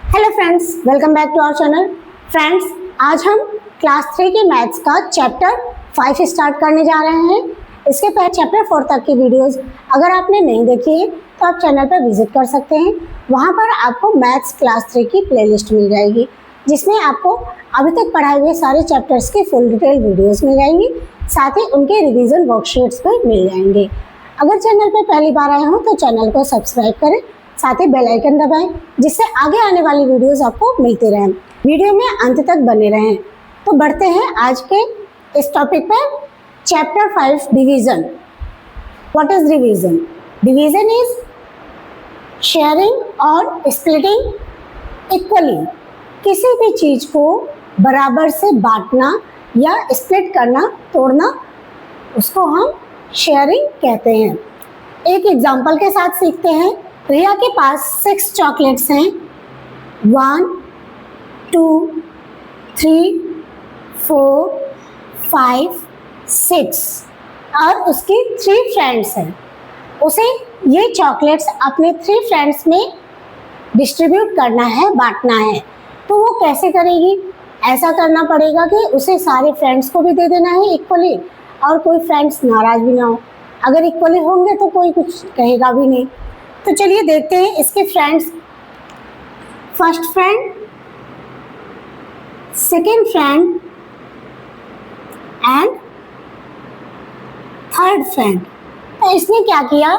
Hello friends, welcome back to our channel. Friends, आज हम class 3 के मैथ्स का चैप्टर 5 स्टार्ट करने जा रहे हैं। इसके पहले चैप्टर 4 तक की वीडियोस अगर आपने नहीं देखी है तो आप चैनल पर विजिट कर सकते हैं। वहां पर आपको मैथ्स क्लास 3 की प्लेलिस्ट मिल जाएगी, जिसमें आपको अभी तक पढ़ाए हुए सारे चैप्टर्स की फुल डिटेल वीडियोज़ मिल जाएंगी, साथ ही उनके रिविज़न वर्कशीट्स भी मिल जाएंगे। अगर चैनल पर पहली बार आए हों तो चैनल को सब्सक्राइब करें, साथ ही बेल आइकन दबाएं, जिससे आगे आने वाली वीडियोस आपको मिलती रहें। वीडियो में अंत तक बने रहें। तो बढ़ते हैं आज के इस टॉपिक पर। Chapter 5 division. What is division? Division is sharing और स्प्लिटिंग इक्वली। किसी भी चीज को बराबर से बांटना या स्प्लिट करना, तोड़ना, उसको हम शेयरिंग कहते हैं। एक एग्जांपल के साथ सीखते हैं। रिया के पास 6 चॉकलेट्स हैं। 1, 2, 3, 4, 5, 6 और उसकी 3 फ्रेंड्स हैं। उसे ये चॉकलेट्स अपने 3 फ्रेंड्स में डिस्ट्रीब्यूट करना है, बांटना है। तो वो कैसे करेगी? ऐसा करना पड़ेगा कि उसे सारे फ्रेंड्स को भी दे देना है इक्वली, और कोई फ्रेंड्स नाराज भी ना हो। अगर इक्वली होंगे तो कोई कुछ कहेगा भी नहीं। तो चलिए देखते हैं इसके friends. First friend, second friend and third friend. तो इसने क्या किया?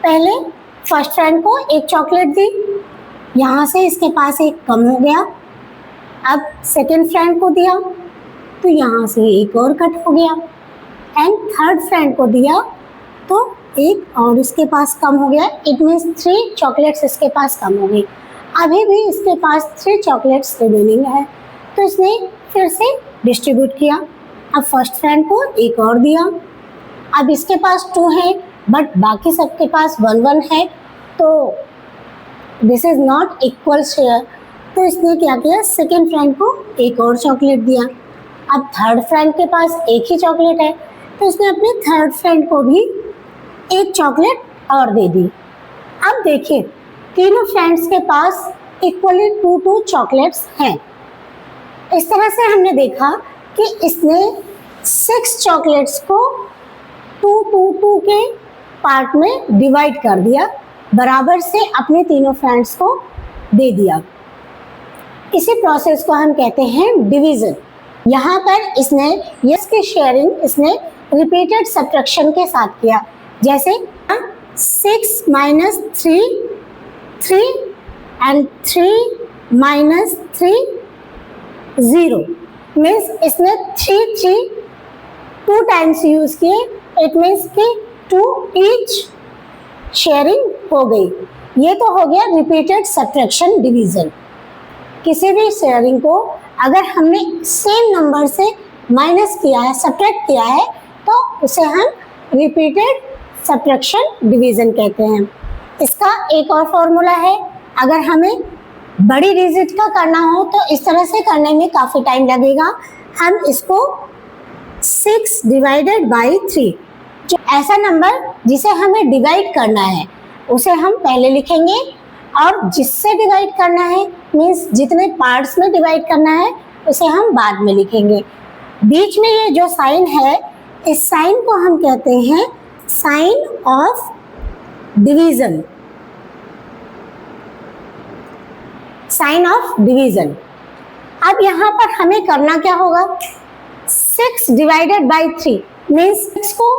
पहले फर्स्ट फ्रेंड को एक चॉकलेट दी, यहाँ से इसके पास एक कम हो गया। अब सेकेंड फ्रेंड को दिया तो यहाँ से एक और कट हो गया, एंड थर्ड फ्रेंड को दिया तो एक और इसके पास कम हो गया। इट मीन्स 3 चॉकलेट्स इसके पास कम हो गई। अभी भी इसके पास 3 चॉकलेट्स रिमेनिंग है, तो इसने फिर से डिस्ट्रीब्यूट किया। अब फर्स्ट फ्रेंड को एक और दिया। अब इसके पास 2 है, बट बाकी सबके पास 1-1 है, तो this is not equal share. तो इसने क्या किया? सेकेंड फ्रेंड को एक और चॉकलेट दिया। अब थर्ड फ्रेंड के पास एक ही चॉकलेट है, तो इसने अपने थर्ड फ्रेंड को भी एक चॉकलेट और दे दी। अब देखिए, तीनों फ्रेंड्स के पास इक्वली 2-2 चॉकलेट्स हैं। इस तरह से हमने देखा कि इसने 6 चॉकलेट्स को 2-2-2 के पार्ट में डिवाइड कर दिया, बराबर से अपने तीनों फ्रेंड्स को दे दिया। इसी प्रोसेस को हम कहते हैं डिवीजन। यहाँ पर इसने इसकी शेयरिंग इसने रिपीटेड सब्ट्रैक्शन के साथ किया। जैसे 6 - 3, 3 एंड 3 - 3 0 मीन्स इसने 3 2 टाइम्स यूज किए। इट मीन्स कि 2 ईच शेयरिंग हो गई। ये तो हो गया रिपीटेड सब्ट्रैक्शन डिवीजन। किसी भी शेयरिंग को अगर हमने सेम नंबर से माइनस किया है, सब्ट्रैक्ट किया है, तो उसे हम रिपीटेड सब्ट्रैक्शन डिवीजन कहते हैं। इसका एक और फॉर्मूला है। अगर हमें बड़ी डिजिट का करना हो तो इस तरह से करने में काफ़ी टाइम लगेगा। हम इसको 6 डिवाइडेड बाई 3, जो ऐसा नंबर जिसे हमें डिवाइड करना है उसे हम पहले लिखेंगे, और जिससे डिवाइड करना है मीन्स जितने पार्ट्स में डिवाइड करना है उसे हम बाद में लिखेंगे। बीच में ये जो साइन है, इस साइन को हम कहते हैं sign of division. Sign of division. अब यहाँ पर हमें करना क्या होगा? 6 डिवाइडेड बाई 3 मीन्स 6 को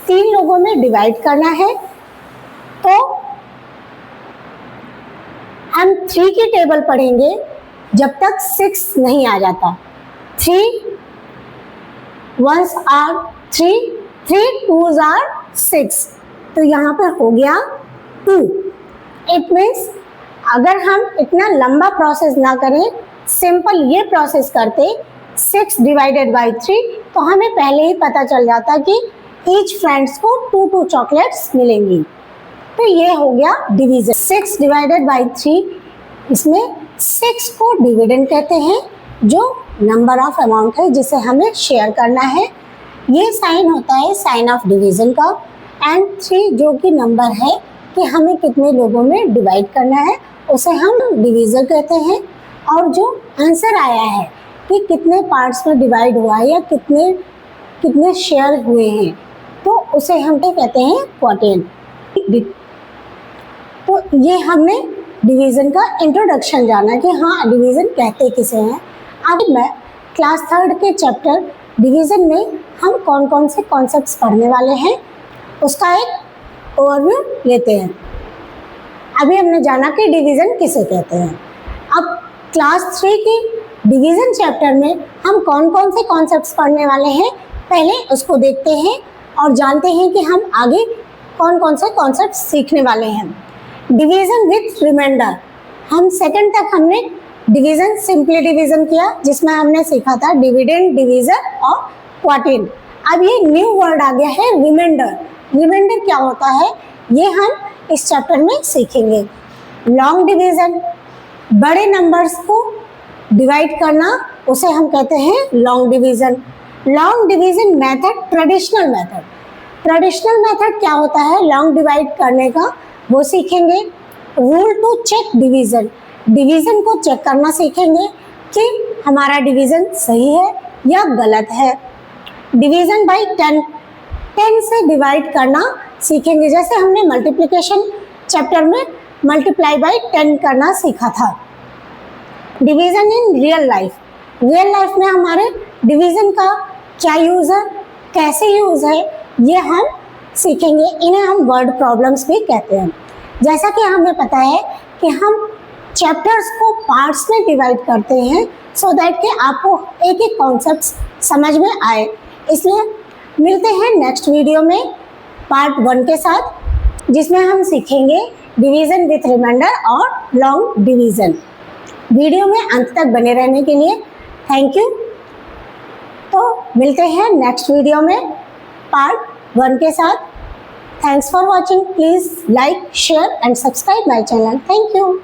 3 लोगों में डिवाइड करना है। तो हम 3 की टेबल पढ़ेंगे जब तक 6 नहीं आ जाता। 3 1s are 3, 3 2s are 6, तो यहाँ पर हो गया 2। इट मीन्स अगर हम इतना लंबा प्रोसेस ना करें, सिंपल ये प्रोसेस करते 6 डिवाइडेड बाई 3, तो हमें पहले ही पता चल जाता कि ईच फ्रेंड्स को 2-2 चॉकलेट्स मिलेंगी। तो ये हो गया डिवीजन। 6 डिवाइडेड बाई 3, इसमें 6 को डिविडेंड कहते हैं, जो नंबर ऑफ अमाउंट है जिसे हमें शेयर करना है। ये साइन होता है साइन ऑफ डिवीजन का, एंड 3 जो कि नंबर है कि हमें कितने लोगों में डिवाइड करना है उसे हम डिवीज़न कहते हैं। और जो आंसर आया है कि कितने पार्ट्स में डिवाइड हुआ है या कितने शेयर हुए हैं, तो उसे हम क्या कहते हैं, क्वोटिएंट। तो ये हमने डिवीज़न का इंट्रोडक्शन जाना कि हाँ डिवीज़न कहते किसे हैं। अब मैं क्लास 3 के चैप्टर डिवीज़न में हम कौन कौन से कॉन्सेप्ट्स पढ़ने वाले हैं उसका एक ओवरव्यू लेते हैं। अभी हमने जाना कि डिवीज़न किसे कहते हैं। अब क्लास 3 की डिवीज़न चैप्टर में हम कौन कौन से कॉन्सेप्ट्स पढ़ने वाले हैं, पहले उसको देखते हैं और जानते हैं कि हम आगे कौन कौन से कॉन्सेप्ट्स सीखने वाले हैं। डिवीज़न विथ रिमाइंडर, हम सेकंड तक हमने डिवीज़न सिंपली डिवीज़न किया जिसमें हमने सीखा था डिविडेंड, डिवीज़न और क्वोटिएंट। अब ये न्यू वर्ड आ गया है रिमाइंडर। रिमाइंडर क्या होता है ये हम इस चैप्टर में सीखेंगे। लॉन्ग डिवीज़न, बड़े नंबर्स को डिवाइड करना, उसे हम कहते हैं long division. Long division method, traditional method. Traditional method क्या होता है लॉन्ग डिवाइड करने का, वो सीखेंगे। Rule to check division, division को चेक करना सीखेंगे कि हमारा डिवीज़न सही है या गलत है। डिवीज़न बाय 10, 10 से डिवाइड करना सीखेंगे, जैसे हमने मल्टीप्लिकेशन चैप्टर में मल्टीप्लाई बाय 10 करना सीखा था। Division in real life, real life में हमारे डिवीज़न का क्या यूज़ है, कैसे यूज़ है, ये हम सीखेंगे। इन्हें हम वर्ड प्रॉब्लम्स भी कहते हैं। जैसा कि हमें पता है कि हम चैप्टर्स को पार्ट्स में डिवाइड करते हैं सो दैट कि आपको एक एक कॉन्सेप्ट समझ में आए। इसलिए मिलते हैं नेक्स्ट वीडियो में पार्ट 1 के साथ, जिसमें हम सीखेंगे डिवीज़न विथ रिमाइंडर और लॉन्ग डिवीज़न। वीडियो में अंत तक बने रहने के लिए थैंक यू। तो मिलते हैं नेक्स्ट वीडियो में पार्ट 1 के साथ। Thanks for watching. Please like, share and subscribe my channel. Thank you.